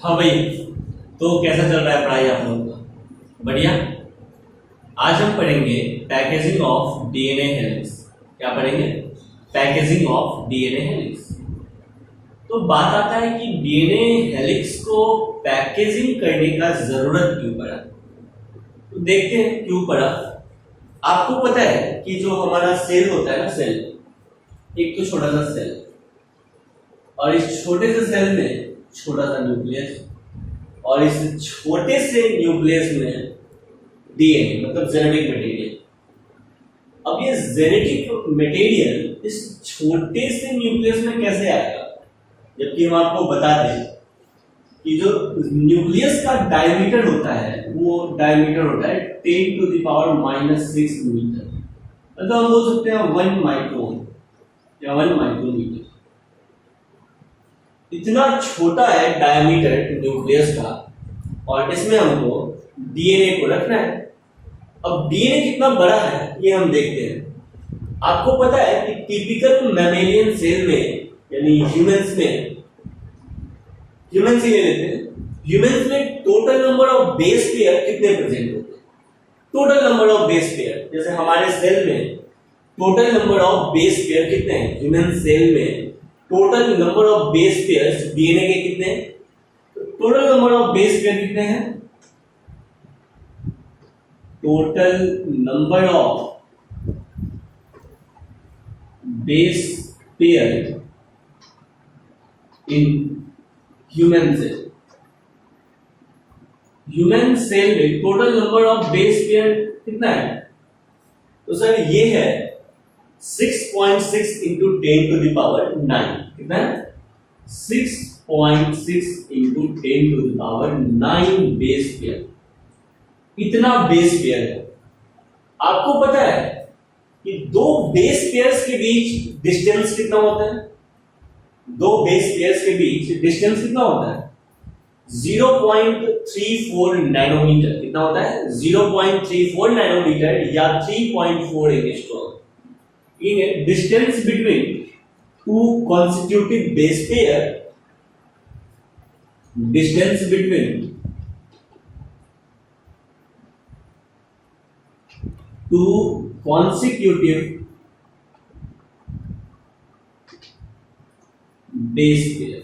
हाँ भाई, तो कैसा चल रहा है पढ़ाई आप लोगों का? बढ़िया। आज हम पढ़ेंगे पैकेजिंग ऑफ डीएनए हेलिक्स। क्या पढ़ेंगे? Packaging of DNA helix. तो बात आता है कि डीएनए हेलिक्स को पैकेजिंग करने का जरूरत क्यों पड़ा। तो देखते हैं क्यों पड़ा। आपको पता है कि जो हमारा सेल होता है ना, सेल एक तो छोटा सा सेल, और इस छोटे से सेल में छोटा सा न्यूक्लियस, और इस छोटे से न्यूक्लियस में डीएनए मतलब जेनेटिक मटेरियल। अब ये जेनेटिक मटेरियल इस छोटे से न्यूक्लियस में कैसे आएगा, जबकि हम आपको बता दें कि जो न्यूक्लियस का डायमीटर होता है वो डायमीटर होता है 10 to the power -6 मीटर। मतलब हम बोल सकते हैं 1 माइक्रोन या 1 माइक्रोमीटर। इतना छोटा है डायमीटर न्यूक्लियस का, और इसमें हमको डीएनए को रखना है। अब डीएनए कितना बड़ा है ये हम देखते हैं। आपको पता है कि टिपिकल मैमेलियन सेल में, यानी ह्यूमंस में, ह्यूमंस ही ले लेते हैं, ह्यूमंस में total number of base pair कितने प्रेजेंट होते हैं? Total number of base pair, जैसे हमारे सेल में total number of base pair कितने हैं? ह्यूमन सेल में total number of base pairs DNA के कितने हैं? Total number of base pair कितने हैं? Total number of base pair in human cell. Human cell में total number of base pair कितना है? तो सर ये है 6.6 into 10 to the power 9। कितना है? 6.6 into 10 to the power 9 base pair. इतना बेस पेयर है। आपको पता है कि दो बेस पेयर्स के बीच डिस्टेंस कितना होता है? दो बेस पेयर्स के बीच डिस्टेंस कितना होता है? 0.34 नैनोमीटर। कितना होता है? 0.34 नैनोमीटर या 3.4 angstrom. In distance between two consecutive base pair, distance between two consecutive base pair,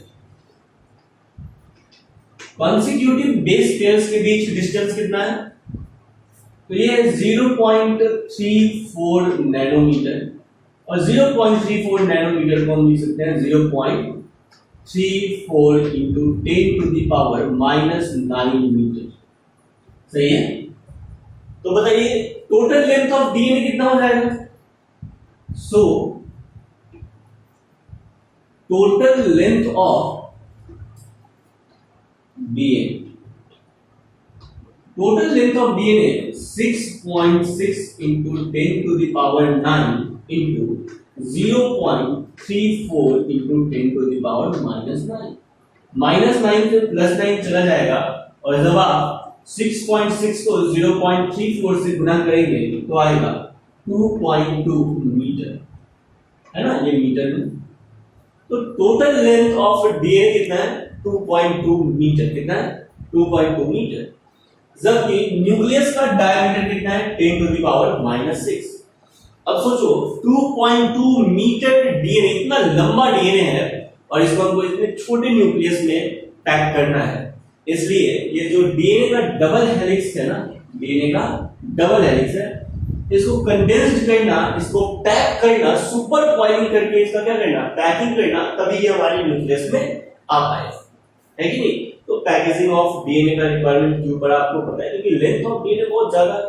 consecutive base pairs के बीच डिस्टेंस कितना है? तो ये 0.34 नैनोमीटर, और 0.34 नैनोमीटर को हम लिख सकते हैं 0.34 into 10 to the power -9 metre. सही है? तो बताइए टोटल लेंथ ऑफ डीएनए कितना हो जाएगा? So total length of DNA, total length of DNA 6.6 into 10 to the power 9 into 0.34 into 10 to the power -9। -9 से +9 चला जाएगा, और जब आप 6.6 को 0.34 से गुना करेंगे तो आएगा 2.2 मीटर, है ना? ये मीटर में। तो टोटल लेंथ ऑफ डीएनए कितना है? 2.2 मीटर। कितना है? 2.2 मीटर। जबकि न्यूक्लियस का डायमीटर कितना है? 10 to the power -6। अब सोचो 2.2 मीटर डीएनए, इतना लंबा डीएनए है, और इसको हमको इतने छोटे न्यूक्लियस में पैक करना है। इसलिए ये जो डीएनए का डबल हेलिक्स है ना, डीएनए का डबल हेलिक्स है, इसको कंडेंस्ड करना, इसको पैक करना, सुपर कॉइलिंग करके इसका क्या करना? पैकिंग करना, तभी ये हमारे न्यूक्लियस में आ पाए, है कि नहीं? तो पैकेजिंग ऑफ डीएनए का रिक्वायरमेंट क्यों पड़ा आपको पता है? क्योंकि लेंथ ऑफ डीएनए बहुत ज्यादा है,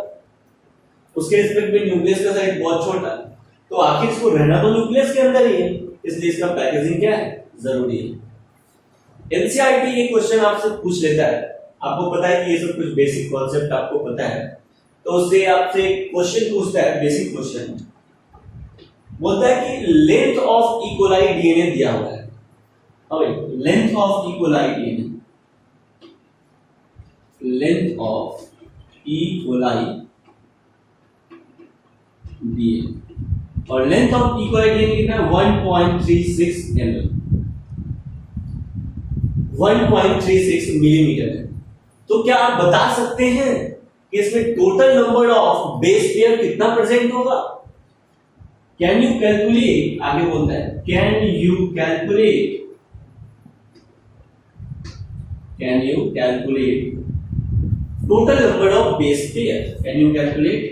उसके रिस्पेक्ट में न्यूक्लियस का साइज बहुत छोटा है, तो आखिर इसको रहना तो न्यूक्लियस के अंदर ही है, इसलिए इसका पैकेजिंग क्या है? जरूरी है। एनसीईआरटी ये क्वेश्चन आपसे पूछ लेता है। आपको पता है कि ये सब कुछ बेसिक कॉन्सेप्ट आपको पता है, तो उससे आपसे क्वेश्चन पूछता है, बेसिक क्वेश्चन बोलता है कि लेंथ ऑफ इकोलाई डीएनए दिया हुआ है। अब length of E coli DNA, length of E coli DNA, और लेंथ ऑफ इकोलाई डीएनए कितना है? 1.36 mm। 1.36 मिलीमीटर है। तो क्या आप बता सकते हैं कि इसमें total number of base pair कितना प्रेजेंट होगा? कैन यू कैलकुलेट, आगे बोलता है can you calculate total number of base pair? Can you calculate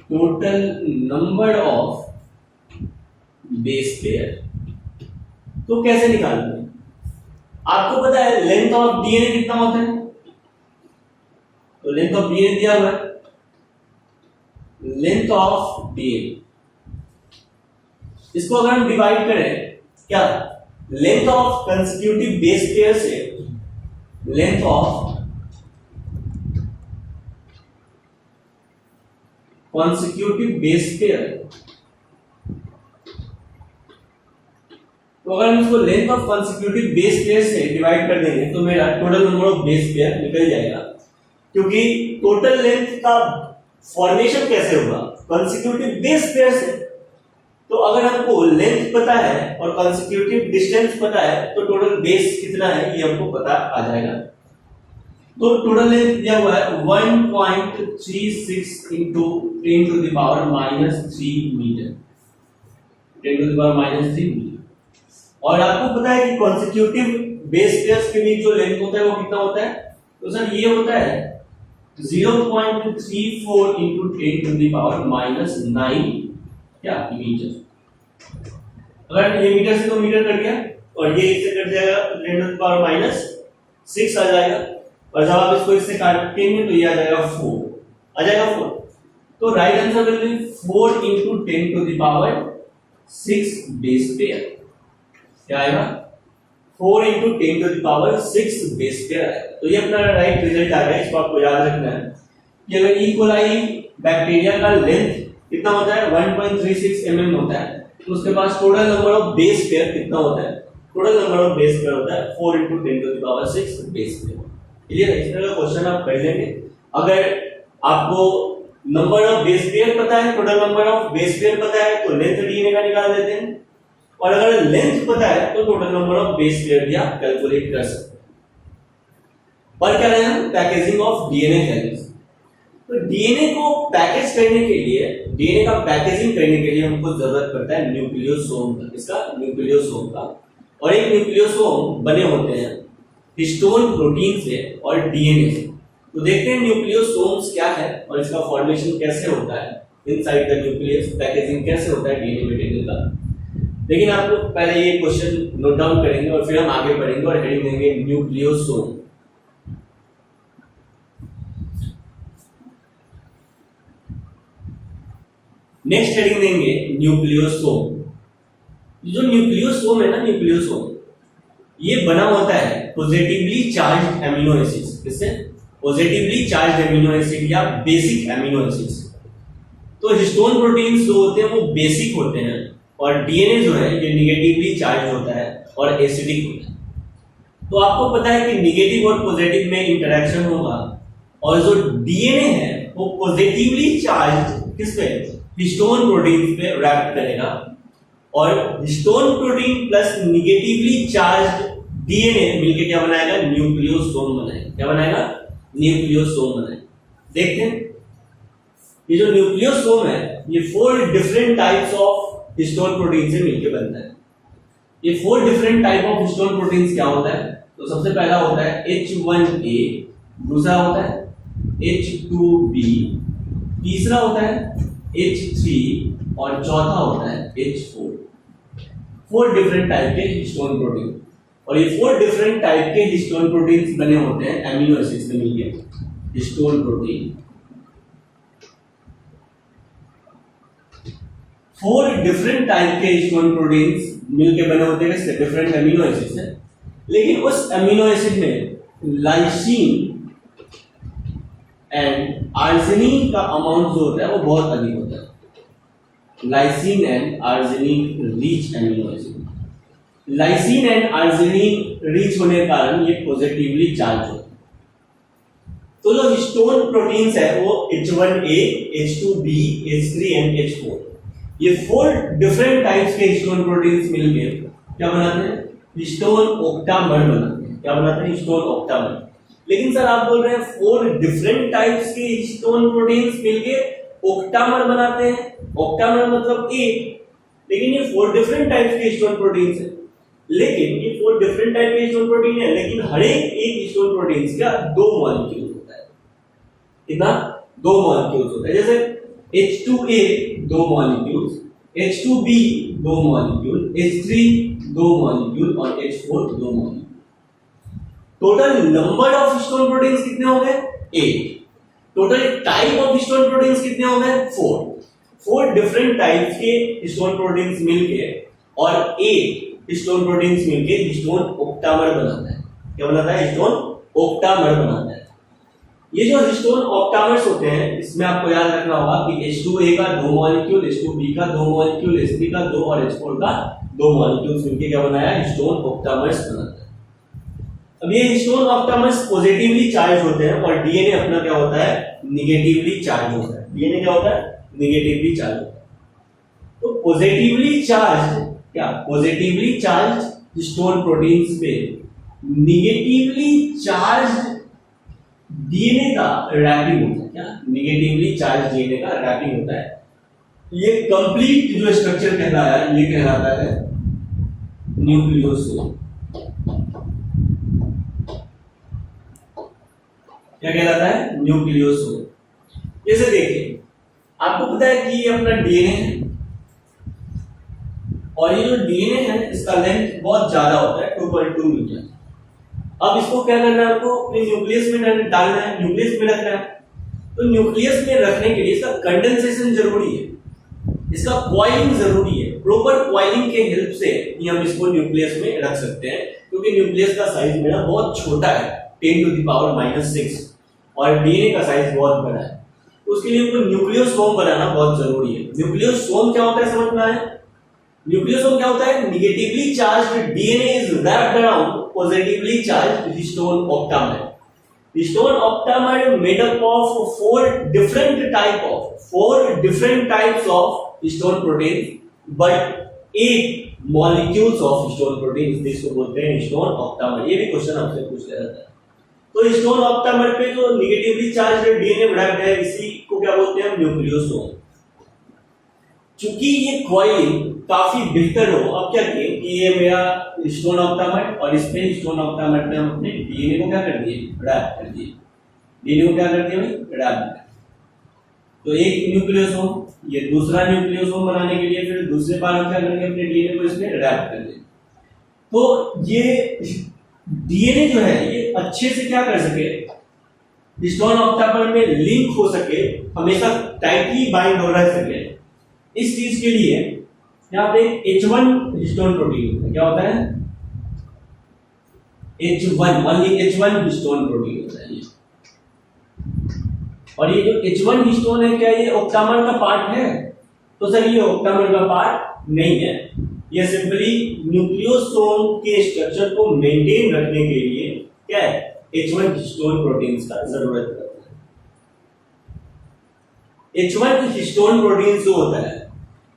total number of base pair? तो कैसे निकालते हैं? आपको पता है लेंथ ऑफ डीएनए कितना होता है? तो लेंथ ऑफ डीएनए दिया हुआ है, लेंथ ऑफ डीएनए, इसको अगर हम डिवाइड करें क्या length of consecutive base pair से, length of consecutive base pair, तो अगर हम इसको length of consecutive base pair से डिवाइड कर देंगे तो मेरा total number of base pair निकल जाएगा। क्योंकि टोटल लेंथ का फॉर्मेशन कैसे होगा? कंसेक्यूटिव बेस पेयर से। तो अगर हमको लेंथ पता है और कंसेक्यूटिव डिस्टेंस पता है तो टोटल बेस कितना है ये हमको पता आ जाएगा। तो टोटल लेंथ दिया हुआ है 1.36 into 10 to the power -3 metre, 10 to the power -3 metre. और आपको पता है कि कंसेक्यूटिव बेस पेयर्स के बीच जो लेंथ होता है वो कितना होता है? तो सर ये होता है 0.34 into 10 to the power -9 क्या मीटर। अगर ये मीटर से तो मीटर कट गया और ये इससे कट जाएगा 10 to the power -6 आ जाएगा, और जब आप इसको इससे काटेंगे तो ये आ जाएगा 4, आ जाएगा 4। तो right answer will be 4 into 10 to the power 6 base pair. क्या आएगा? 4 into 10 to the power 6 base pair आएगा। तो ये अपना राइट रिजल्ट आ गया। इसको आपको याद रखना है कि अगर ई कोलाई बैक्टीरिया का लेंथ कितना होता है 1.36 mm होता है, तो उसके पास total number of base pair कितना होता है? Total number of base pair होता है 4 into 10 to the power 6 base pair. Clear है? इस तरह का क्वेश्चन आप कर लेंगे। अगर आपको नंबर ऑफ बेस पेयर पता है, total number of base pair पता है तो लेंथ डीएनए का निकाल देते हैं, और अगर लेंथ पता है तो total number of base pair भी आप कैलकुलेट कर सकते हैं। और क्या है हम पैकेजिंग ऑफ डीएनए हेल्थ। तो डीएनए को पैकेज करने के लिए, डीएनए का पैकेजिंग करने के लिए हमको जरूरत पड़ता है न्यूक्लियोसोम का। इसका न्यूक्लियोसोम का, और एक न्यूक्लियोसोम बने होते हैं हिस्टोन प्रोटीन से और डीएनए से। तो देखते हैं न्यूक्लियोसोम्स क्या है और इसका फॉर्मेशन कैसे होता है इनसाइड द न्यूक्लियस, पैकेजिंग कैसे होता है डीएनए मटेरियल का। लेकिन आप लोग पहले ये क्वेश्चन नोट डाउन करेंगे और फिर हम आगे बढ़ेंगे और हेडिंग देंगे न्यूक्लियोसोम। नेक्स्ट हेडिंग देंगे न्यूक्लियोसोम। जो न्यूक्लियोसोम है ना, न्यूक्लियोसोम ये बना होता है पॉजिटिवली चार्ज्ड एमिनो एसिड्स। किससे? पॉजिटिवली चार्ज्ड एमिनो एसिड या बेसिक एमिनो एसिड्स। तो हिस्टोन प्रोटीन्स जो होते हैं वो बेसिक होते हैं, और डीएनए जो है ये निगेटिवली चार्ज होता है और एसिडिक होता है। तो आपको पता है कि निगेटिव और पॉजिटिव में इंटरेक्शन होगा, और जो डीएनए है वो पॉजिटिवली चार्ज किस पे? हिस्टोन प्रोटीन पे रैप करेगा, और histone protein plus negatively charged DNA मिलके क्या बनाएगा? न्यूक्लियोसोम बनाएगा। क्या बनाएगा? न्यूक्लियोसोम बनाएगा। देखते हैं ये जो न्यूक्लियोसोम है ये 4 different types of histone protein से मिलके बनता है। ये 4 different type of histone proteins क्या होता है? तो सबसे पहला होता है H1A, दूसरा होता है H2B, तीसरा होता है H3 और चौथा होता है H4। 4 डिफरेंट टाइप के हिस्टोन प्रोटीन, और ये 4 डिफरेंट टाइप के हिस्टोन प्रोटीन्स बने होते हैं एमिनो एसिड्स से मिलके हिस्टोन प्रोटीन। 4 डिफरेंट टाइप के हिस्टोन प्रोटीन्स मिलके बने होते हैं इससे डिफरेंट एमिनो एसिड से। लेकिन उस एमिनो एसिड में लाइसीन एंड आर्जिनिन का अमाउंट जो होता है वो बहुत अधिक होता है। Lysine and arginine rich amino acid. Lysine and arginine rich होने के कारण ये पॉजिटिवली चार्ज होता है। तो जो हिस्टोन प्रोटीन्स है वो H1A, H2B, H3 and H4, ये 4 डिफरेंट टाइप्स के हिस्टोन प्रोटीन्स मिलके क्या बनाते हैं? हिस्टोन ऑक्टामर बनाते हैं। क्या बनाते हैं? Histone octamer. लेकिन सर आप बोल रहे हैं 4 डिफरेंट टाइप्स के हिस्टोन प्रोटीन्स मिलके ऑक्टामर बनाते हैं। ऑक्टामर मतलब एक, लेकिन ये 4 डिफरेंट टाइप्स के हिस्टोन प्रोटीन्स है। लेकिन ये 4 डिफरेंट टाइप के हिस्टोन प्रोटीन है, लेकिन हर एक हिस्टोन प्रोटीन्स का 2 मॉलिक्यूल होता है। कितना? 2 मॉलिक्यूल्स होता है। जैसे H2A 2 molecules, H2B 2 molecule, H3 2 molecule और H4 2 molecule. Total number of histone proteins कितने हो गए? 8। Total type of histone proteins कितने हो गए? 4 डिफरेंट टाइप्स के हिस्टोन प्रोटीन्स मिलके और 8 हिस्टोन प्रोटीन्स मिलके हिस्टोन ऑक्टामर बनाता है। क्या बनाता है? हिस्टोन ऑक्टामर बनाता है। ये जो हिस्टोन ऑक्टामर्स होते हैं, इसमें आपको याद रखना होगा कि H2A का 2 मॉलिक्यूल, H2B का 2 मॉलिक्यूल, H3 का 2 और H4 का 2 मॉलिक्यूल्स मिलके क्या बनाया? हिस्टोन ऑक्टामर्स बनाता है। अब ये हिस्टोन ऑक्टामर्स पॉजिटिवली चार्ज होते हैं और डीएनए अपना क्या होता है? निगेटिवली चार्ज होता है। डीएनए क्या होता है? निगेटिवली चार्ज होता है। तो पॉजिटिवली चार्ज क्या? पॉजिटिवली चार्ज हिस्टोन प्रोटीन्स पे निगेटिवली चार्ज डीएनए का रैपिंग होता है। क्या? निगेटिवली चार्ज डीएनए का रैपिंग होता है। ये कंप्लीट जो स्ट्रक्चर कहलाया, ये कहलाता है न्यूक्लियोसोम। क्या कहलाता है? न्यूक्लियोसोम। जैसे देखिए, आपको पता है कि ये अपना डीएनए है और ये जो डीएनए है इसका लेंथ बहुत ज्यादा होता है, 2.2 मीटर। अब इसको क्या करना है? आपको अपने न्यूक्लियस में डालना है, न्यूक्लियस में रखना है। तो न्यूक्लियस में रखने के लिए इसका कंडेंसेशन जरूरी है, इसका कॉइलिंग जरूरी है। प्रॉपर कॉइलिंग के हेल्प से ही हम इसको न्यूक्लियस में रख सकते हैं, क्योंकि न्यूक्लियस का साइज मेरा बहुत छोटा है, 10⁻⁻⁶, और डीएनए का साइज बहुत बड़ा है। तो उसके लिए हमको न्यूक्लियोसोम बनाना बहुत जरूरी है। न्यूक्लियोसोम क्या होता है समझना है? न्यूक्लियोसोम क्या होता है? Negatively charged DNA is wrapped around positively charged histone octamer. Histone octamer made up of 4 different types of histone protein, but 8 molecules of histone protein, जिसको बोलते हैं हिस्टोन ऑक्टामर। ये भी क्वेश्चन आपसे पूछ लिया जाता है। तो हिस्टोन ऑक्टामर पे जो निगेटिवली चार्ज्ड डीएनए रैप्ड है, इसी को क्या बोलते हैं? न्यूक्लियोसोम। चूंकि ये कॉइलिंग काफी बेहतर हो, अब क्या किए कि ये मेरा हिस्टोन ऑक्टामर और इस पे हिस्टोन ऑक्टामर पे हम अपने डीएनए को क्या कर दिए? रैप कर दिए। डीएनए को क्या कर दिया भाई? रैप। तो एक न्यूक्लियोसोम, ये दूसरा न्यूक्लियोसोम बनाने के लिए फिर दूसरे बार हम क्या करेंगे? अपने डीएनए को इसमें रैप कर देंगे। तो ये डीएनए जो है ये अच्छे से क्या कर सके? हिस्टोन ऑक्टामर में लिंक हो सके, हमेशा टाइटली बाइंड हो रह सके। इस चीज के लिए यहाँ पे H1 हिस्टोन प्रोटीन होता है। क्या होता है? H1, only H1 histone protein होता है ये। और ये जो H1 हिस्टोन है, क्या ये ऑक्टामर का पार्ट है? तो सर ये ऑक्टामर का पार्ट नहीं है। ये सिंपली न्यूक्लियोसोम के स्ट्रक्चर को मेंटेन रखने के लिए क्या है? H1 हिस्टोन प्रोटीन्स का जरूरत पड़ता है। H1 हिस्टोन प्रोटीन जो होता है,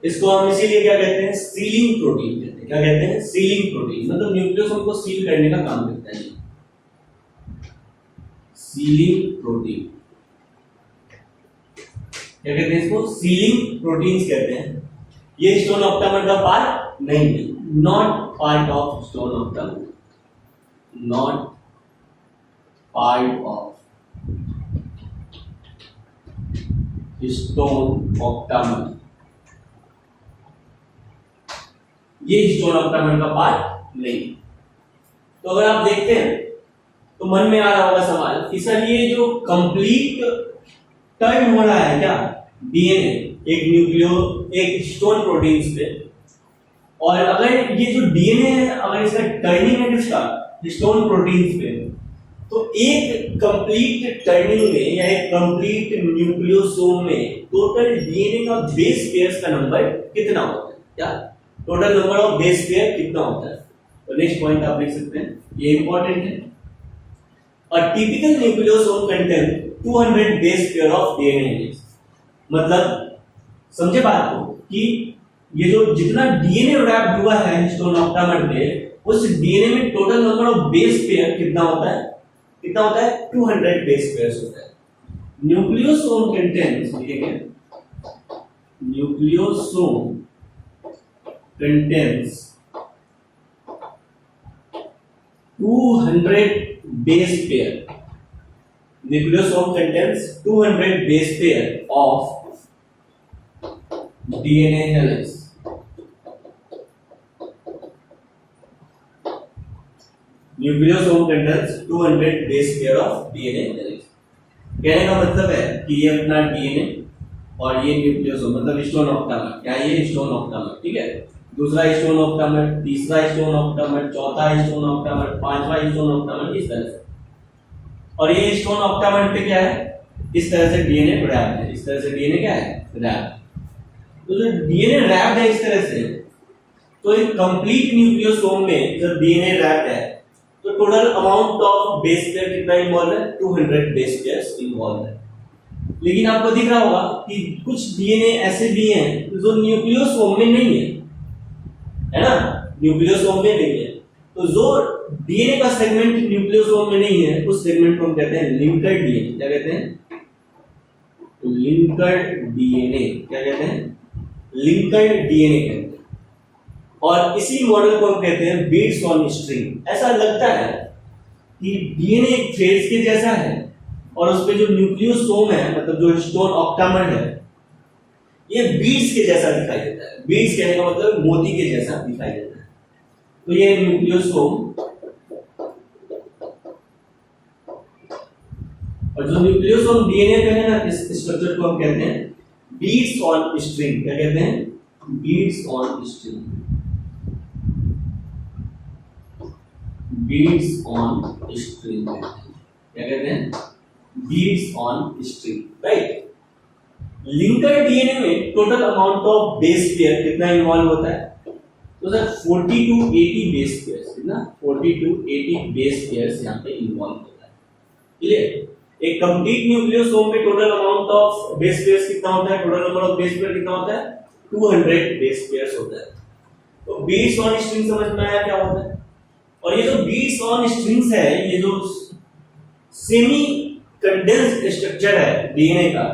इसको हम इसीलिए क्या कहते हैं? सीलिंग प्रोटीन कहते हैं। क्या कहते हैं? Ceiling protein. मतलब न्यूक्लियोसोम को सील करने का काम करता है। सीलिंग प्रोटीन क्या कहते हैं? इसको सीलिंग प्रोटीन्स कहते हैं। ये हिस्टोन ऑक्टामर का पार्ट नहीं है, not part of histone octamer, not part of histone octamer. ये हिस्टोन ऑक्टामर का पार्ट नहीं। तो अगर आप देखते हैं तो मन में आ रहा होगा सवाल कि सर ये जो कंप्लीट टर्न हो रहा है क्या डीएनए एक हिस्टोन प्रोटीन्स पे, और अगर ये जो डीएनए है अगर इसका टर्निंग है किसका? हिस्टोन प्रोटीन्स पे, तो एक कंप्लीट टर्निंग में या एक कंप्लीट न्यूक्लियोसोम में टोटल डीएनए का बेस पेयर्स का नंबर कितना होता है? क्या total number of base pair कितना होता है? तो नेक्स्ट पॉइंट आप लिख सकते हैं, ये इंपॉर्टेंट है। A typical nucleosome contains 200 base pair of DNA helix। मतलब समझे बात को कि ये जो जितना डीएनए रैप्ड हुआ है हिस्टोन ऑक्टामर पे, उस डीएनए में total number of base pair कितना होता है? कितना होता है? 200 बेस पेयर्स होता है। न्यूक्लियोसोम कंटेन्स, लिखेंगे nucleosome contains 200 base pair. Nucleosome contains 200 base pair of DNA helix. Nucleosome contains 200 base pair of DNA helix. कहने का मतलब है कि ये अपना DNA और ये न्यूक्लियोसोम मतलब हिस्टोन ऑक्टामर, क्या ये हिस्टोन ऑक्टामर, ठीक है। दूसरा हिस्टोन ऑक्टामर, तीसरा हिस्टोन ऑक्टामर, चौथा हिस्टोन ऑक्टामर, पांचवा हिस्टोन ऑक्टामर, इस तरह से। और ये हिस्टोन ऑक्टामर पे क्या है? इस तरह से डीएनए रैप्ड है। इस तरह से डीएनए क्या है? रैप्ड। तो जो डीएनए रैप्ड है इस तरह से, तो एक कंप्लीट न्यूक्लियोसोम में जब डीएनए रैप्ड है तो total amount of base pair कितना इन्वॉल्व है? 200 बेस पेयर्स इन्वॉल्व है। लेकिन आपको दिख रहा होगा कि कुछ डीएनए ऐसे भी हैं जो न्यूक्लियोसोम में नहीं है ना, न्यूक्लियोसोम में नहीं है। तो जो डीएनए का सेगमेंट न्यूक्लियोसोम में नहीं है उस सेगमेंट को हम कहते हैं लिंकर्ड डीएनए। क्या कहते हैं? लिंकर्ड डीएनए। क्या कहते हैं? लिंकर्ड डीएनए कहते हैं। और इसी मॉडल को हम कहते हैं बीट्स ऑन स्ट्रिंग। ऐसा लगता है कि डीएनए थ्रेड्स के जैसा है और उसपे जो न्यूक्लियोसोम है मतलब जो हिस्टोन ऑक्टामर है ये बीड्स के जैसा दिखाई देता है। बीड्स कहने का मतलब मोती के जैसा दिखाई देता है। तो ये न्यूक्लियोसोम और जो न्यूक्लियोसोम डीएनए का है ना, इस स्ट्रक्चर को हम कहते हैं बीड्स ऑन स्ट्रिंग। क्या कहते हैं? Beads on string. Beads on string क्या कहते हैं? Beads on string, right. Linker DNA में total amount of base pair कितना इन्वॉल्व होता है? तो सर 40 to 80 बेस पेयर्स, कितना? 40 to 80 बेस पेयर्स यहाँ पे इन्वॉल्व होता है। क्लियर? एक कंप्लीट न्यूक्लियोसोम में total amount of base pairs कितना होता है? Total number of base pair कितना होता है? 200 बेस पेयर्स होता है। तो बीड्स ऑन स्ट्रिंग समझ में आया क्या होता है? और ये जो बीड्स ऑन स्ट्रिंग्स है, ये जो सेमी कंडेंस्ड स्ट्रक्चर है डीएनए का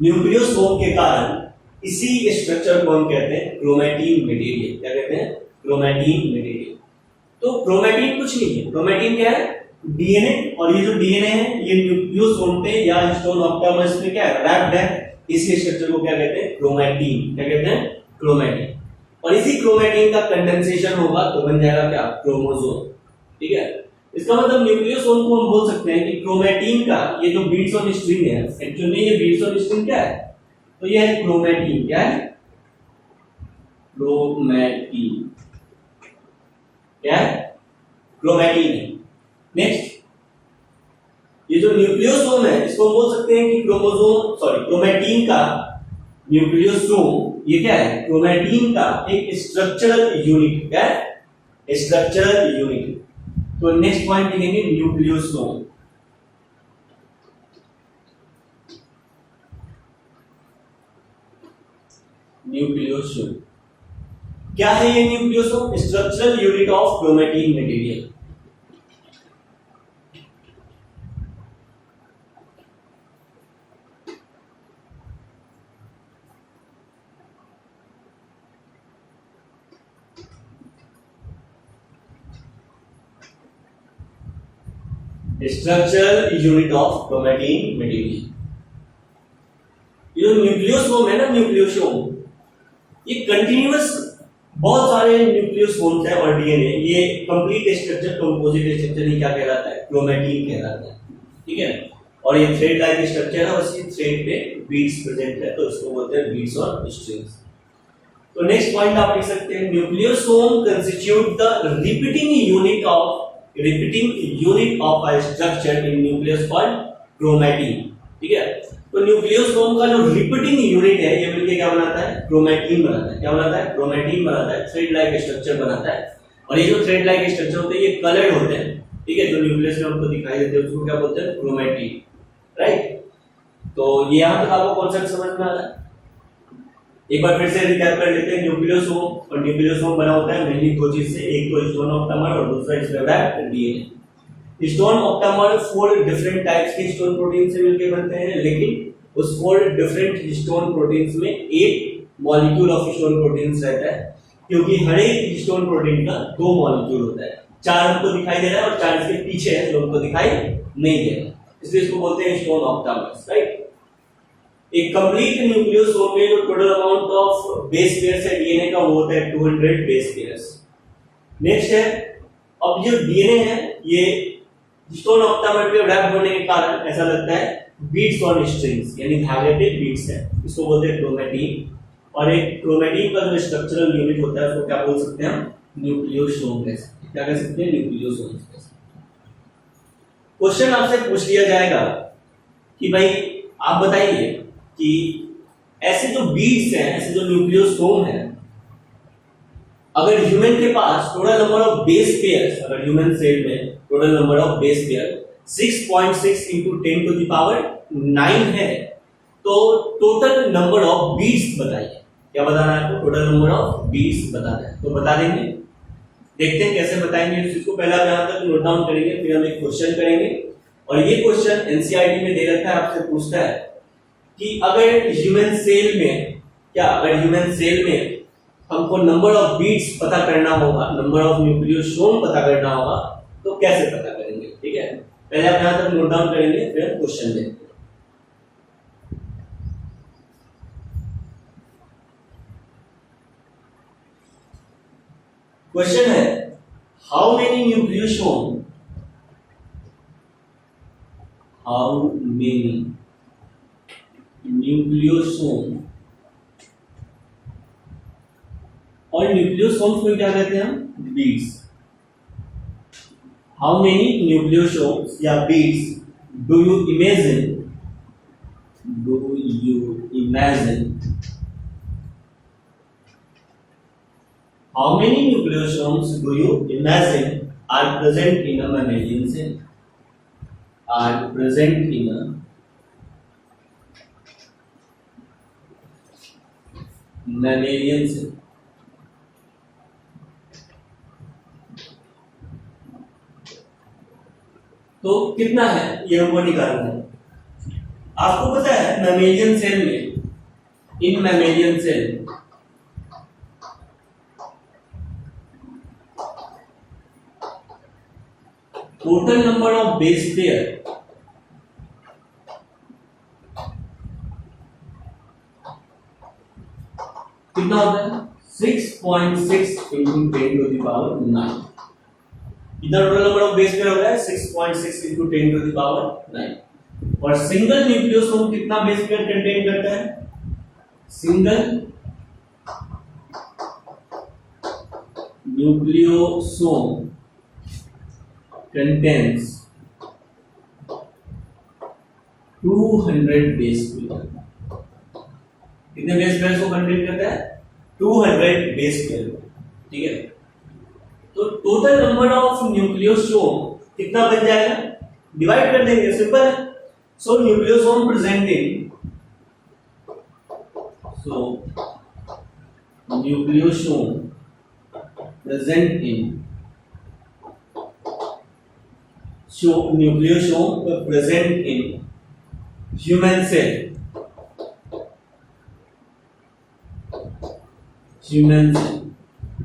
न्यूक्लियोसोम के कारण, इसी स्ट्रक्चर को हम कहते हैं क्रोमैटिन मटेरियल। क्या कहते हैं? Chromatin material. तो क्रोमैटिन कुछ नहीं है। क्रोमैटिन क्या है? डीएनए। और ये जो डीएनए है ये न्यूक्लियोसोम पे या हिस्टोन ऑक्टामर्स में क्या है? रैप्ड है। इसी स्ट्रक्चर को क्या कहते हैं? क्रोमैटिन। क्या कहते हैं? क्रोमैटिन। और इसी क्रोमैटिन का कंडेंसेशन होगा तो बन जाएगा क्या? क्रोमोसोम। ठीक है। इसका मतलब न्यूक्लियोसोम को हम बोल सकते हैं कि क्रोमैटिन का ये जो बीड्स ऑन स्ट्रिंग है, एक्चुअली ये बीड्स ऑन स्ट्रिंग क्या है? तो ये है क्रोमैटिन। क्या है? क्रोमैटिन। क्या है? क्रोमैटिन है। नेक्स्ट, ये जो न्यूक्लियोसोम है इसको हम बोल सकते हैं कि क्रोमैटिन का न्यूक्लियोसोम ये क्या है? क्रोमैटिन का एक स्ट्रक्चरल यूनिट। क्या है? Structural unit. तो नेक्स्ट पॉइंट लिखेंगे न्यूक्लियोसोम। न्यूक्लियोसोम क्या है? ये nucleosome structural unit of chromatin material. Structural unit of chromatin material. ये न्यूक्लियोसोम है ना, न्यूक्लियोसोम ये कंटीन्यूअस बहुत सारे न्यूक्लियोसोम्स है और डीएनए ये कंप्लीट स्ट्रक्चर, कंपोजिट स्ट्रक्चर ही क्या कहलाता है? क्रोमैटिन कहलाता है। ठीक है। और ये थ्रेड लाइक स्ट्रक्चर है और इसी थ्रेड पे बीड्स प्रेजेंट है तो इसको बोलते हैं बीड्स और स्ट्रिंग्स। तो नेक्स्ट पॉइंट आप लिख सकते हैं nucleosome constitute the repeating unit of a structure in nucleus called chromatin. ठीक है। तो न्यूक्लियोसोम का जो रिपीटिंग यूनिट है ये मिलके क्या बनाता है? क्रोमैटिन बनाता है। क्या बनाता है? क्रोमैटिन बनाता है। थ्रेड लाइक स्ट्रक्चर बनाता है। और ये जो थ्रेड लाइक स्ट्रक्चर होते हैं ये कलर्ड होते हैं। ठीक है। जो न्यूक्लियस में हमको दिखाई देते हैं उसको क्या बोलते हैं? Chromatin, right. तो ये यहां तक आपको कॉन्सेप्ट समझ में आ रहा है? एक बार फिर से रिकैप कर लेते हैं। न्यूक्लियोसोम, और न्यूक्लियोसोम बना होता है मेनली दो चीज से, एक तो स्टोन ऑप्टामर और दूसरा इसमें डीएनए। स्टोन ऑप्टामर 4 डिफरेंट टाइप्स के स्टोन प्रोटीन से मिलकर बनते हैं, लेकिन उस 4 डिफरेंट हिस्टोन प्रोटीन्स में एक मॉलिक्यूल ऑफ हिस्टोन प्रोटीन्स रहता है, क्योंकि हर एक हिस्टोन प्रोटीन का 2 मॉलिक्यूल होता है। 4 हमको दिखाई दे रहा है और 4 इसके पीछे है जो हमको दिखाई नहीं दे रहा, इसलिए इसको बोलते हैं हिस्टोन ऑप्टामर्स, राइट। एक कंप्लीट न्यूक्लियोसोम में जो total amount of base pairs है डीएनए का वो होता है 200 बेस पेयर्स। नेक्स्ट है, अब जो डीएनए है ये हिस्टोन ऑप्टामर पे रैप होने के कारण ऐसा लगता है बीट्स ऑन स्ट्रिंग्स, यानी धागे पे बीट्स है, इसको बोलते हैं क्रोमैटिन। और एक क्रोमैटिन का जो स्ट्रक्चरल यूनिट होता है उसको क्या बोल सकते हैं हम, न्यूक्लियोसोम कह सकते हैं। क्या कह सकते हैं, न्यूक्लियोसोम। क्वेश्चन आपसे पूछ लिया जाएगा कि भाई आप बताइए कि ऐसे जो बीट्स हैं, ऐसे जो न्यूक्लियोसोम है, अगर ह्यूमन के पास total number of base pairs, अगर ह्यूमन सेल में total number of base pair 6.6 into 10 to the power 9 है, तो टोटल नंबर ऑफ बीट्स बताइए। क्या बताना है आपको, टोटल नंबर ऑफ बीट्स बताना है, तो बता देंगे। देखते हैं कैसे बताएंगे इस चीज को, पहले आप यहां तक नोट डाउन करेंगे, फिर हम एक क्वेश्चन करेंगे। और ये क्वेश्चन एनसीईआरटी में दे रखा है, आपसे पूछता है कि अगर ह्यूमन सेल में, अगर ह्यूमन सेल में हमको नंबर ऑफ बीट्स पता करना होगा, नंबर ऑफ न्यूक्लियोसोम पता करना होगा, तो कैसे पता करेंगे, ठीक है। पहले आप यहां तक नोट डाउन करेंगे, फिर क्वेश्चन देखते हैं। क्वेश्चन है, हाउ मेनी न्यूक्लियोसोम और न्यूक्लियोसोम्स को क्या कहते हैं हम, बीट्स। हाउ मेनी न्यूक्लियोसोम्स या beads do you imagine how many nucleosomes do you imagine are present in a mammalian cell? Are present in a mammalian cell? तो कितना है ये हमको निकालना है। आपको पता है मैमेलियन सेल में, in mammalian cell total number of base pair कितना होता है, 6.6 into 10 to the power 9। इधर total number of base pair होता है 6.6 into 10 to the power 9। और सिंगल न्यूक्लियोसोम कितना बेस पेयर कंटेन करता है, single nucleosome contains 200 base pair. कितने बेस पेयर को कंटेन करता है, 200 बेस पेयर, ठीक है। तो टोटल नंबर ऑफ न्यूक्लियोसोम कितना बन जाएगा, डिवाइड कर देंगे, सिंपल है। So nucleosome present in, nucleosome present in, nucleosome present in human cell,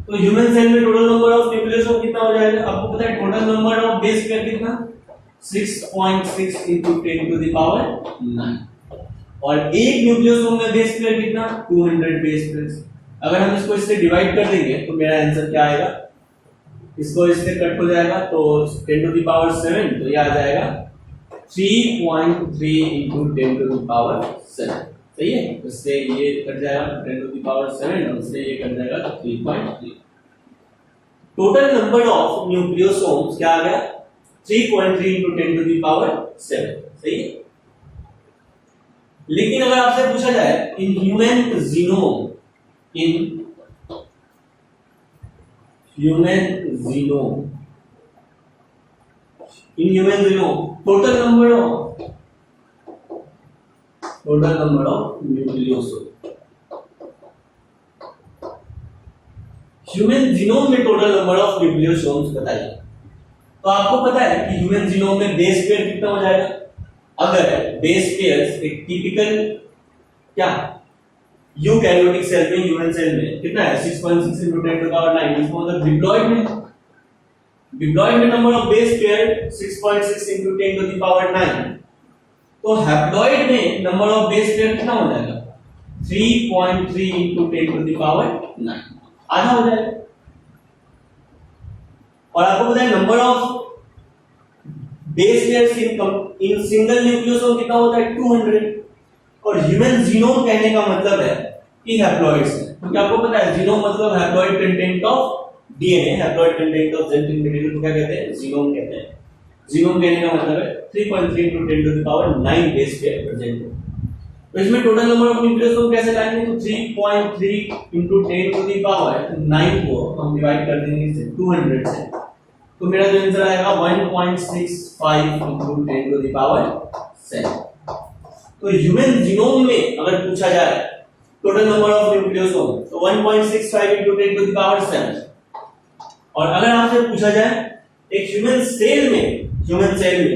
तो ह्यूमन सेल में टोटल नंबर ऑफ न्यूक्लियोसोम कितना हो जाएगा, आपको पता है total number of base pair कितना, 6.6 into 10 to the power 9। और एक न्यूक्लियोसोम में बेस पेयर कितना, 200 बेस पेयर। अगर हम इसको इससे डिवाइड कर देंगे तो मेरा आंसर क्या आएगा, इसको इससे कट हो जाएगा तो 10 to the power 7, तो ये आ जाएगा 3.3 into 10 to the power 7, सही है। इससे ये कट जाएगा 10 to the power 7 और इससे ये कट जाएगा 3.3। टोटल नंबर ऑफ न्यूक्लियोसोम्स क्या आ गया, 3.3 into 10 to the power 7, सही है। लेकिन अगर आपसे पूछा जाए in human genome, in human genome total number of nucleosome, human genome में टोटल नंबर ऑफ न्यूक्लियोसोम्स बताइए। तो आपको पता है कि ह्यूमन जीनोम में बेस पेयर कितना हो जाएगा? अगर बेस पेयर्स एक टिपिकल क्या यूकैरियोटिक सेल में, ह्यूमन सेल में कितना है 6.6 × 10⁹, इसका मतलब डिप्लॉयड में नंबर ऑफ बेस पेयर 6.6 × 10⁹। तो हैप्लॉइड में नंबर ऑफ बेस पेयर कितना हो जाएगा 3.3 × 10⁹, आधा हो जाएगा। और आपको पता है number of base pairs in single nucleosome कितना होता है 200। और ह्यूमन जीनोम कहने का मतलब है कि हैप्लॉइड्स है, क्योंकि आपको पता है जीनोम मतलब haploid content of DNA, haploid content of genetic material को क्या कहते हैं? जीनोम कहते हैं। जीनोम कहने का मतलब है 3.3 × 10⁹ बेस पेयर प्रेजेंट है। तो इसमें टोटल नंबर ऑफ न्यूक्लियोसोम कैसे लाएंगे? तो 3.3 × 10⁹ को हम डिवाइड कर देंगे इससे 200 से, तो मेरा जो आंसर आएगा 1.65 × 10⁻⁷। तो ह्यूमन जीनोम में अगर पूछा जाए टोटल नंबर ऑफ न्यूक्लियोसोम तो 1.65 × 10⁻⁷। और अगर आपसे पूछा जाए एक ह्यूमन सेल में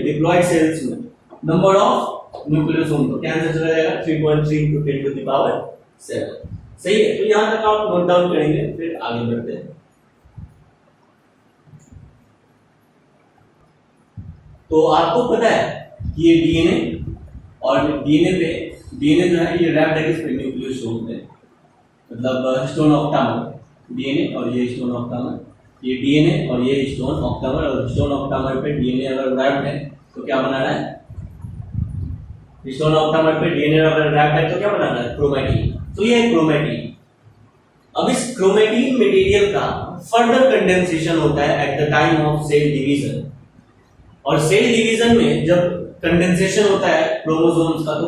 डिप्लॉयड सेल्स में नंबर ऑफ न्यूक्लियोसोम तो क्या आंसर चला जाएगा 3.3 × 10⁻⁷। सही है। तो यहां तक आप नोट डाउन करेंगे, फिर आगे बढ़ते हैं। तो आपको पता है कि ये डीएनए और डीएनए जो है ये रैप्ड है किस पे? न्यूक्लियोसोम पे, मतलब हिस्टोन ऑक्टामर। डीएनए और ये हिस्टोन ऑक्टामर, ये डीएनए और ये हिस्टोन ऑक्टामर, और हिस्टोन ऑक्टामर पे डीएनए अगर रैप्ड है तो क्या बना रहा है? हिस्टोन ऑक्टामर पे डीएनए अगर रैप्ड है तो क्या बना रहा है? क्रोमैटिन। तो ये है क्रोमैटिन। अब इस क्रोमैटिन मटेरियल का फर्दर कंडेंसेशन होता है at the time of cell division. और सेल डिवीजन में जब कंडेंसेशन होता है क्रोमोसोम्स का तो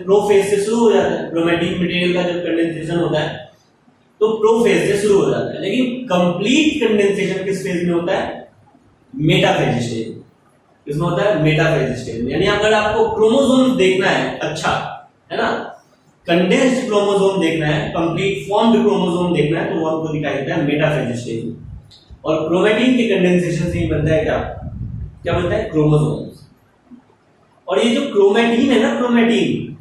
प्रोफेज से शुरू हो जाता है। क्रोमैटिन मटेरियल का जब कंडेंसेशन होता है तो प्रोफेज से शुरू हो जाता है, लेकिन कंप्लीट कंडेंसेशन किस फेज में होता है? Metaphase stage. किसमें होता है? मेटाफेज स्टेज में। यानी अगर आपको क्रोमोसोम देखना है अच्छा, है ना, कंडेंस्ड क्रोमोसोम देखना है, कंप्लीट फॉर्म्ड क्रोमोसोम देखना है, तो वो आपको दिखाई देता है मेटाफेज स्टेज में। और क्रोमैटिन के कंडेंसेशन से ही बनता है क्या बनता है? क्रोमोसोम्स। और ये जो क्रोमैटिन है ना, क्रोमैटिन,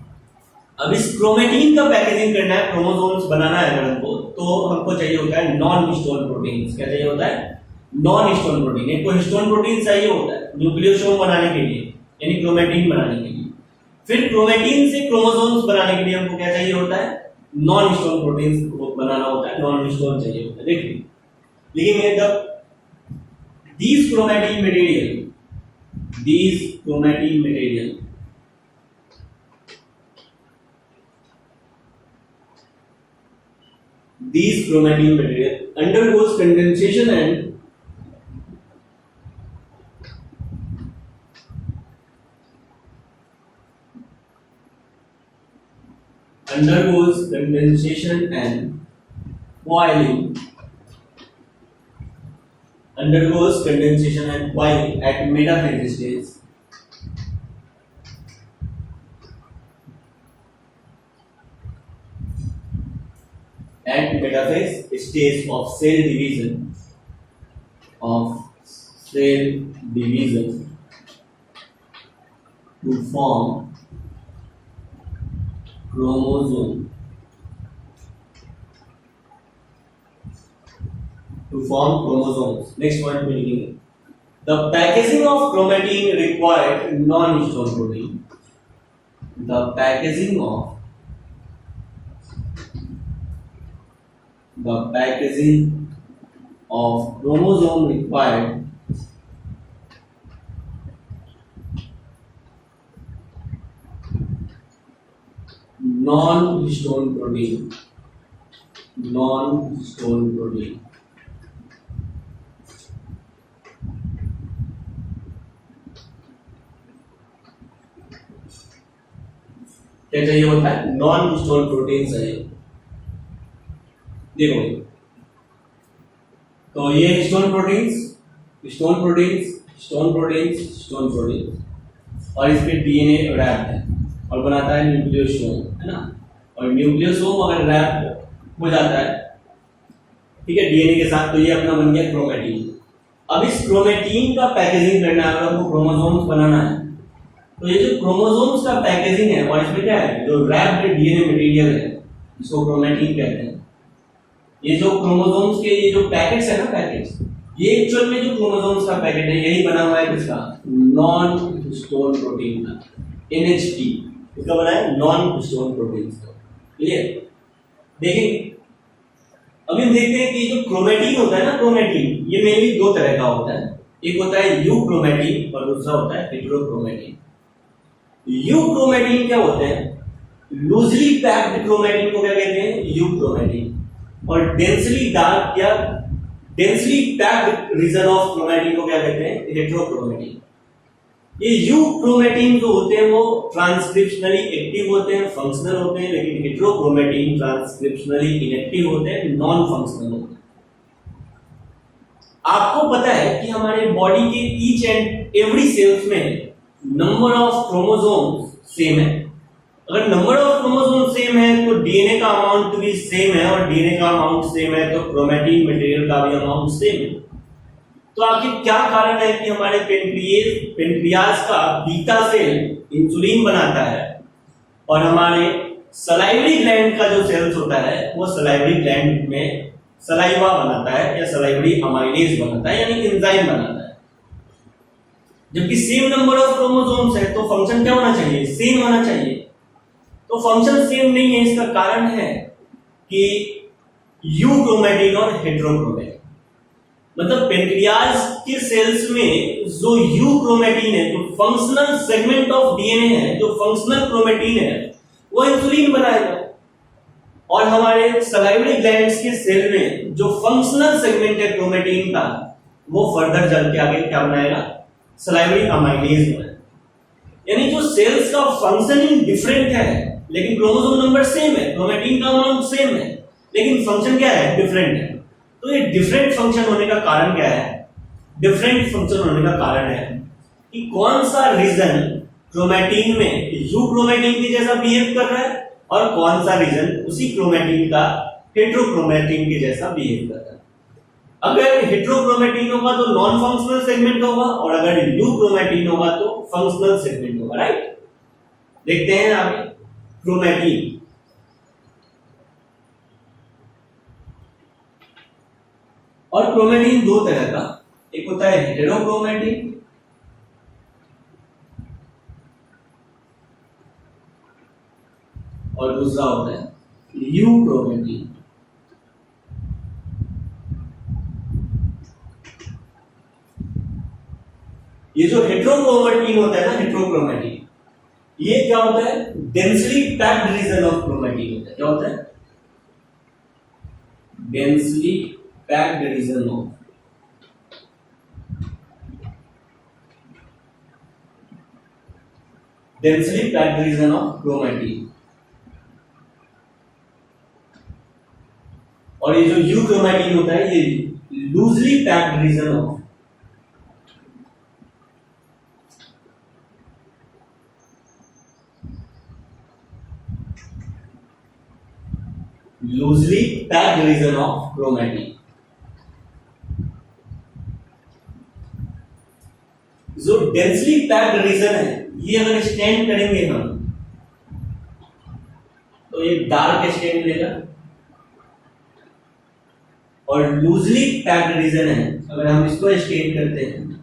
अब इस क्रोमैटिन का पैकेजिंग करना है, क्रोमोसोम्स बनाना है अगर हमको, तो हमको चाहिए होता है नॉन हिस्टोन प्रोटीन्स। क्या चाहिए होता है? Non histone protein. एक को हिस्टोन प्रोटीन चाहिए होता है न्यूक्लियोसोम बनाने के लिए, यानी क्रोमैटिन बनाने के लिए। फिर क्रोमैटिन से क्रोमोसोम्स बनाने के लिए हमको क्या चाहिए होता है? नॉन हिस्टोन प्रोटीन्स बनाना होता है, नॉन हिस्टोन चाहिए होता है। देखिए लिखेंगे जब these chromatin material undergoes condensation and boiling at metaphase stage. At metaphase stage of cell division to form chromosome. Next point में लिखेंगे the packaging of chromatin required non-histone protein. The packaging of chromosome required non-histone protein. क्या चाहिए होता है? Non histone protein चाहिए। देखो तो ये हिस्टोन प्रोटीन्स और इस पे डीएनए रैप्ड है और बनाता है न्यूक्लियोसोम, है ना। और न्यूक्लियोसोम अगर रैप्ड हो जाता है ठीक है, डीएनए के साथ। तो ये अपना बन गया क्रोमेटिन। अब इस क्रोमेटिन का पैकेजिंग करना है, अगर आपको क्रोमोसोम्स बनाना है, तो ये जो क्रोमोसोम्स का पैकेजिंग है और इसमें क्या है, जो रैप्ड डीएनए मटेरियल है इसको क्रोमेटिन कहते हैं। ये जो क्रोमोसोम्स के ये जो पैकेट्स है ना, पैकेट्स, ये एक्चुअल में जो क्रोमोसोम्स का पैकेट है यही बना हुआ है किसका, नॉन हिस्टोन प्रोटीन का, एनएचपी इसका बना है, नॉन हिस्टोन प्रोटीन का। क्लियर? देखिए अभी हम देखते हैं कि जो क्रोमेटिन होता है ना, क्रोमेटिन ये मेनली दो तरह का होता है। एक होता है यू क्रोमेटिन और दूसरा होता है हेटेरोक्रोमेटिन। यू क्रोमेटिन क्या होते हैं, लूजली पैक्ड क्रोमेटिन को क्या कहते हैं, यू क्रोमेटिन। और डेंसली डार्क या densely packed region of chromatin को क्या कहते हैं, हेटेरोक्रोमेटिन। ये यू क्रोमेटिन जो होते हैं वो ट्रांसक्रिप्शनली एक्टिव होते हैं, फंक्शनल होते हैं, लेकिन हेटेरोक्रोमेटिन ट्रांसक्रिप्शनली इनएक्टिव होते हैं, नॉन फंक्शनल होते हैं। आपको पता है कि हमारे बॉडी के ईच एंड एवरी सेल्स में नंबर ऑफ क्रोमोसोम्स सेम है। अगर नंबर ऑफ क्रोमोसोम सेम है तो डीएनए का अमाउंट भी सेम है, और डीएनए का अमाउंट सेम है तो क्रोमेटिन मटेरियल का भी अमाउंट सेम है। तो आखिर क्या कारण है कि हमारे पेनक्रियाज का बीटा सेल इंसुलिन बनाता है और हमारे सलाइवरी ग्लैंड का जो सेल्स होता है वो सलाइवरी ग्लैंड में सलाइवा बनाता है या सलाइवरी अमाइलेज बनाता है, यानी एंजाइम बनाता है। जबकि सेम नंबर ऑफ क्रोमोसोम्स है तो फंक्शन क्या होना चाहिए, सेम होना चाहिए। तो फंक्शन सेम नहीं है, इसका कारण है कि यू क्रोमेटिन और हेटेरोक्रोमेटिन। मतलब पेनक्रियाज के सेल्स में जो यू क्रोमेटिन है, जो फंक्शनल सेगमेंट ऑफ डीएनए है, जो फंक्शनल क्रोमेटिन है, वो इंसुलिन बनाएगा। और हमारे सलाइवरी ग्लैंड्स के सेल में जो फंक्शनल सेगमेंट है क्रोमेटिन का, वो फर्दर चल के आगे क्या बनाएगा, सलाइवरी अमाइलेज बनाएगा। यानी जो सेल्स का फंक्शनिंग डिफरेंट है लेकिन क्रोमोसोम नंबर सेम है, क्रोमेटिन का अमाउंट सेम है, लेकिन फंक्शन क्या है, डिफरेंट है। तो ये डिफरेंट फंक्शन होने का कारण क्या है, डिफरेंट फंक्शन होने का कारण है कि कौन सा रीजन क्रोमेटिन में यू क्रोमेटिन के जैसा बिहेव कर रहा है और कौन सा रीजन उसी क्रोमेटिन का हेटेरोक्रोमेटिन के जैसा बिहेव कर रहा है। अगर हेटेरोक्रोमेटिन होगा तो नॉन फंक्शनल सेगमेंट होगा, और अगर यू क्रोमेटिन होगा तो फंक्शनल सेगमेंट होगा, राइट? देखते हैं आगे क्रोमेटिन। और क्रोमेटिन दो तरह का, एक होता है हेटेरोक्रोमेटिन और दूसरा होता है यू क्रोमेटिन। ये जो हेटेरोक्रोमेटिन होता है ना, हेटेरोक्रोमेटिन, ये क्या होता है, densely packed region of chromatin होता है। क्या होता है, densely packed region of chromatin. और ये जो यू क्रोमेटिन होता है ये loosely packed region of chromatin. जो डेंसली पैक्ड रीजन है ये अगर स्टैंड करेंगे हम तो ये डार्क स्टैंड लेगा, और लूजली पैक्ड रीजन है अगर हम इसको स्टैंड करते हैं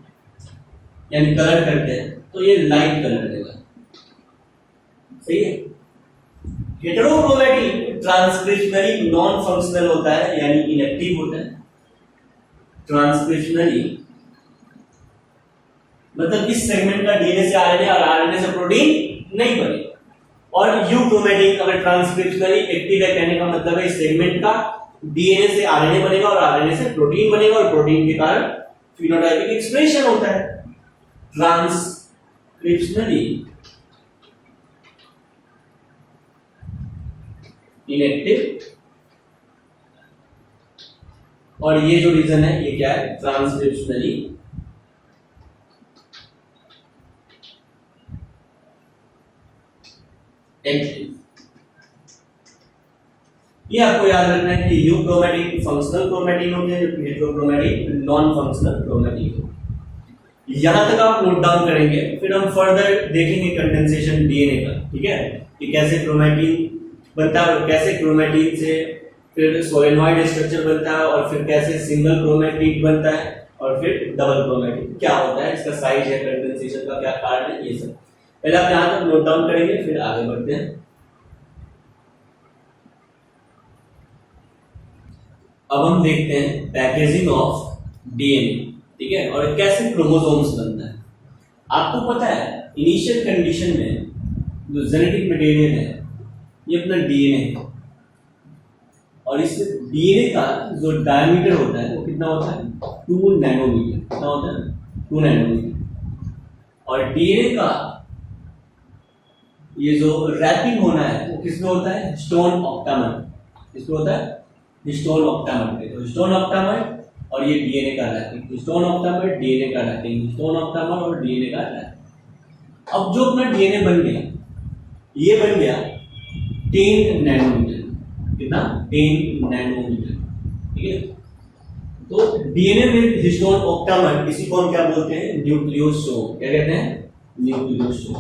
यानी कलर करते हैं तो ये लाइट कलर देगा। सही है? हेटेरोक्रोमेटिन ट्रांसक्रिप्शनली नॉन फंक्शनल होता है, यानी इनएक्टिव होता है। ट्रांसक्रिप्शनली मतलब इस सेगमेंट का डीएनए से आरएनए और आरएनए से प्रोटीन नहीं बनेगा। और यू क्रोमेटिन अगर ट्रांसक्रिप्शनली एक्टिव है, कहने का मतलब है इस सेगमेंट का डीएनए से आरएनए बनेगा और आरएनए से प्रोटीन बनेगा, और प्रोटीन के कारण फिनोटाइपिक एक्सप्रेशन होता है। ट्रांसक्रिप्शनली इनएक्टिव, और ये जो रीजन है ये क्या है, ट्रांसक्रिप्शनली एक्टिव। ये आपको याद रखना है कि यूक्रोमैटिन फंक्शनल क्रोमैटिन होते हैं, हेटेरोक्रोमैटिन नॉन फंक्शनल क्रोमैटिन। यहां तक आप नोट डाउन करेंगे, फिर हम फर्दर देखेंगे कंडेंसेशन डीएनए का, ठीक है, कि कैसे क्रोमैटिन बनता है और कैसे क्रोमैटिन से फिर सोलेनॉइड स्ट्रक्चर बनता है और फिर कैसे सिंगल क्रोमैटिन बनता है और फिर डबल क्रोमैटिन क्या होता है, इसका साइज है, कंडेंसेशन का क्या कारण है, ये सब पहले आप यहां तक नोट डाउन करेंगे, फिर आगे बढ़ते हैं। अब हम देखते हैं पैकेजिंग ऑफ डीएनए, ठीक है, और कैसे क्रोमोसोम्स बनता है। आपको पता है इनिशियल कंडीशन में जो जेनेटिक मटेरियल है ये अपना डीएनए है, और इस डीएनए का जो डायमीटर होता है वो कितना होता है 2 नैनोमीटर। कितना होता है 2 नैनोमीटर। और डीएनए का ये जो रैपिंग होना है वो किसमें होता है हिस्टोन ऑक्टामर। इसमें होता है हिस्टोन ऑक्टामर पे। तो हिस्टोन ऑक्टामर और ये डीएनए का रैपिंग, हिस्टोन ऑक्टामर डीएनए का रैपिंग, हिस्टोन ऑक्टामर और डीएनए का रैपिंग। अब जो अपना डीएनए बन गया ये बन गया 10 नैनोमीटर। कितना 10 नैनोमीटर, ठीक है। तो डीएनए में हिस्टोन ऑक्टामर, इसी को हम क्या बोलते हैं न्यूक्लियोसोम। क्या कहते हैं न्यूक्लियोसोम।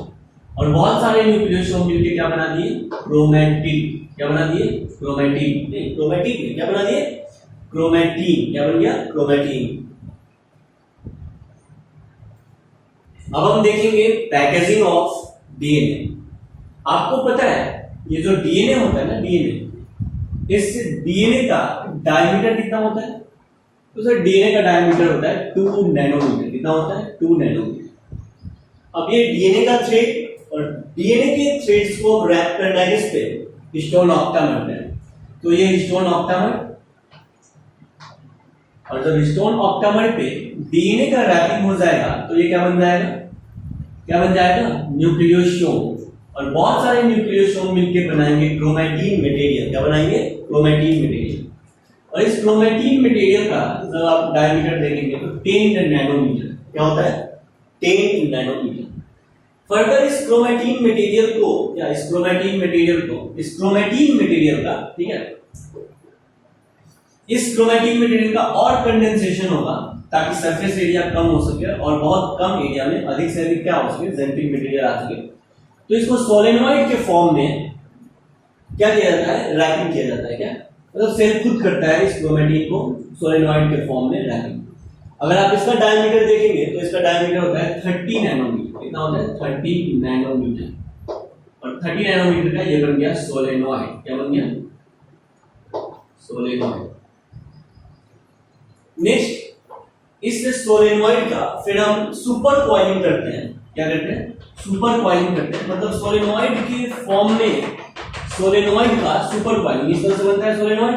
और बहुत सारे न्यूक्लियोसोम मिलकर क्या बना दिए क्रोमैटिन। क्या बना दिए क्रोमैटिन, नहीं क्रोमैटिन नहीं, क्या बना दिए क्रोमैटिन। क्या बन गया क्रोमैटिन। अब हम देखेंगे पैकेजिंग ऑफ डीएनए। आपको पता है ये जो डीएनए होता है ना, डीएनए, इस डीएनए का डायमीटर कितना होता है, तो सर डीएनए का डायमीटर होता है 2 नैनोमीटर। कितना होता है 2 नैनोमीटर। अब ये डीएनए का थ्रेड और डीएनए के थ्रेड्स को रैप करना है किस पे हिस्टोन ऑक्टामर पे। तो ये हिस्टोन ऑक्टामर, और जब हिस्टोन ऑक्टामर पे डीएनए का रैपिंग हो जाएगा तो ये क्या बन जाएगा, क्या बन जाएगा न्यूक्लियोसोम। और बहुत सारे न्यूक्लियोसोम मिलकर बनाएंगे क्रोमैटिन मटेरियल। क्या बनाएंगे क्रोमैटिन मटेरियल। और इस क्रोमैटिन मटेरियल का जब आप डायमीटर देखेंगे तो 10 नैनोमीटर। क्या होता है 10 नैनोमीटर। फर्दर इस क्रोमैटिन मटेरियल को या इस क्रोमैटिन मटेरियल का, ठीक है, इस क्रोमैटिन मटेरियल का और कंडेंसेशन होगा ताकि सरफेस एरिया कम हो सके और बहुत कम एरिया में अधिक से अधिक क्या हो सके जेनेटिक मटेरियल आ सके। तो इसको सोलेनॉइड के फॉर्म में क्या किया जाता है रैपिंग किया जाता है। क्या मतलब सेल खुद करता है इस क्रोमैटिन को सोलेनॉइड के फॉर्म में रैपिंग। अगर आप इसका डायमीटर देखेंगे तो इसका डायमीटर होता है 30 नैनोमीटर। कितना होता है 30 नैनोमीटर। और 30 नैनोमीटर का ये बन गया सोलेनॉइड। क्या बन गया सोलेनॉइड। नेक्स्ट इस सोलेनॉइड का फिर हम सुपर कॉइलिंग करते हैं। क्या करते हैं सुपर कॉइलिंग करते हैं, मतलब सोलेनॉइड के फॉर्म में सोलेनॉइड का सुपर कॉइलिंग इस तरह से बनता है सोलेनॉइड।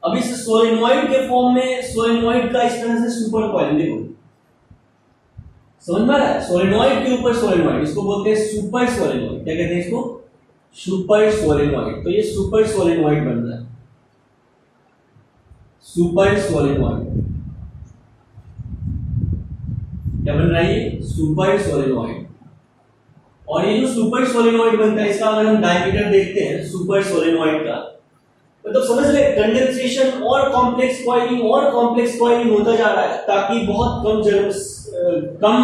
अब इस सोलेनॉइड के फॉर्म में सोलेनॉइड का इस तरह से सुपर कॉइलिंग, देखो समझ में आ रहा है, सोलेनॉइड के ऊपर सोलेनॉइड, इसको बोलते हैं सुपर सोलेनॉइड। क्या कहते हैं इसको सुपर सोलेनॉइड। तो ये सुपर सोलेनॉइड बन रहा है, सुपर सोलेनॉइड। क्या बन रहा है ये सुपर सोलेनॉइड। और ये जो सुपर सोलेनॉइड बनता है इसका अगर हम डायमीटर देखते हैं सुपर सोलेनॉइड का, मतलब समझ ले कंडेंसेशन और कॉम्प्लेक्स कॉइलिंग होता जा रहा है ताकि बहुत कम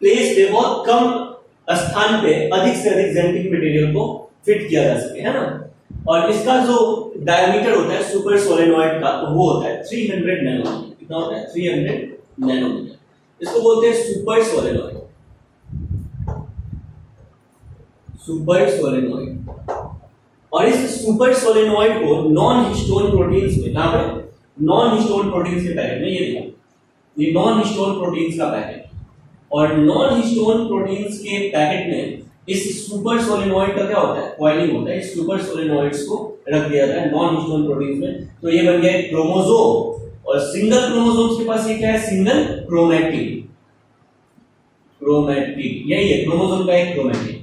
प्लेस पे, बहुत कम स्थान पे अधिक से अधिक जेनेटिक मटेरियल को फिट किया जा सके, है ना। और इसका जो डायमीटर होता है सुपर सोलेनॉइड का तो वो होता है 300 नैनोमीटर। कितना होता है 300 नैनोमीटर। इसको बोलते हैं सुपर सोलेनॉइड। Super solenoid. और इस सुपर सोलेनॉइड को नॉन हिस्टोन प्रोटीन्स में, यहां पे नॉन हिस्टोन प्रोटीन्स के पैकेट में, ये देखो ये नॉन हिस्टोन प्रोटीन्स का पैकेट, और नॉन हिस्टोन प्रोटीन्स के पैकेट में इस सुपर सोलेनॉइड का क्या होता है कॉइलिंग होता है। इस सुपर सोलेनॉइड्स को रख दिया जाता है नॉन हिस्टोन प्रोटीन्स में। तो ये बन गया क्रोमोसोम, और सिंगल क्रोमोसोम्स के पास ये क्या है सिंगल क्रोमैटिन। यही है क्रोमोसोम का एक क्रोमैटिन।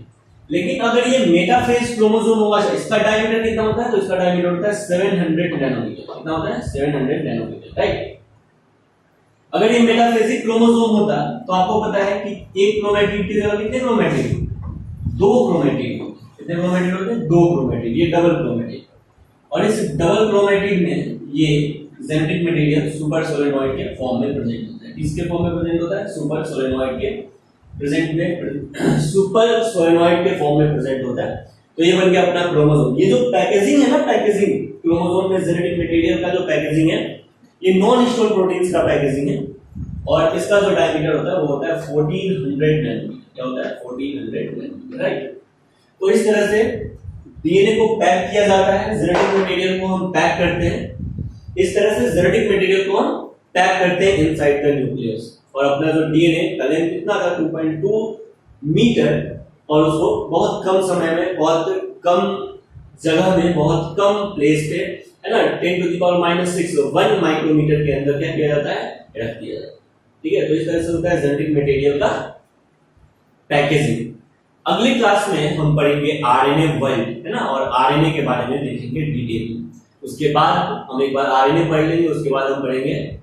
लेकिन अगर ये मेटाफेज क्रोमोसोम होगा, इसका डायमीटर कितना होता है, तो इसका डायमीटर होता है 700 नैनोमीटर। कितना होता है 700 नैनोमीटर, राइट। अगर ये मेटाफेजिक क्रोमोसोम होता तो आपको पता है कि एक क्रोमैटिन की जगह कितने क्रोमैटिन, 2 क्रोमैटिन। कितने क्रोमैटिन होते हैं 2 क्रोमैटिन, ये डबल क्रोमैटिन। और इस डबल क्रोमेटिड में ये जेनेटिक मटेरियल सुपर सोलेनॉइड के फॉर्म में प्रेजेंट होता है। किसके फॉर्म में प्रेजेंट होता है? सुपर सोलेनॉइड के सुपर सोलेनॉइड के फॉर्म में प्रेजेंट होता है। तो ये बन गया अपना क्रोमोसोम। ये जो पैकेजिंग है ना, पैकेजिंग क्रोमोसोम में जेनेटिक मटेरियल का जो पैकेजिंग है, ये नॉन हिस्टोन प्रोटीन्स का पैकेजिंग है और इसका जो डायमीटर होता है वो होता है 1400 नैनोमीटर। क्या होता है? 1400 नैनोमीटर, राइट। तो इस तरह से डीएनए को पैक किया जाता है, जेनेटिक मटेरियल को हम पैक करते हैं। इस तरह से जेनेटिक मटेरियल को हम पैक करते हैं इनसाइड द न्यूक्लियस। और अपना जो डीएनए का लेंथ कितना था? 2.2 मीटर, और उसको बहुत कम समय में, बहुत कम जगह में, बहुत कम प्लेस पे, है ना, 10⁻⁻⁶ 1 माइक्रोमीटर के अंदर क्या किया जाता है? रख दिया जाता है। ठीक है, तो इस तरह से होता है जेनेटिक मटेरियल का पैकेजिंग। अगली क्लास में हम पढ़ेंगे आरएनए 1, है ना, और आरएनए के बारे में देखेंगे डिटेल में। उसके बाद हम एक बार आरएनए पढ़ लेंगे, उसके बाद हम पढ़ेंगे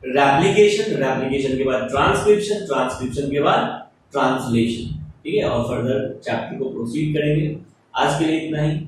रेप्लिकेशन, रेप्लिकेशन के बाद ट्रांसक्रिप्शन, ट्रांसक्रिप्शन के बाद ट्रांसलेशन। ठीक है, और फर्दर चैप्टर को प्रोसीड करेंगे। आज के लिए इतना ही।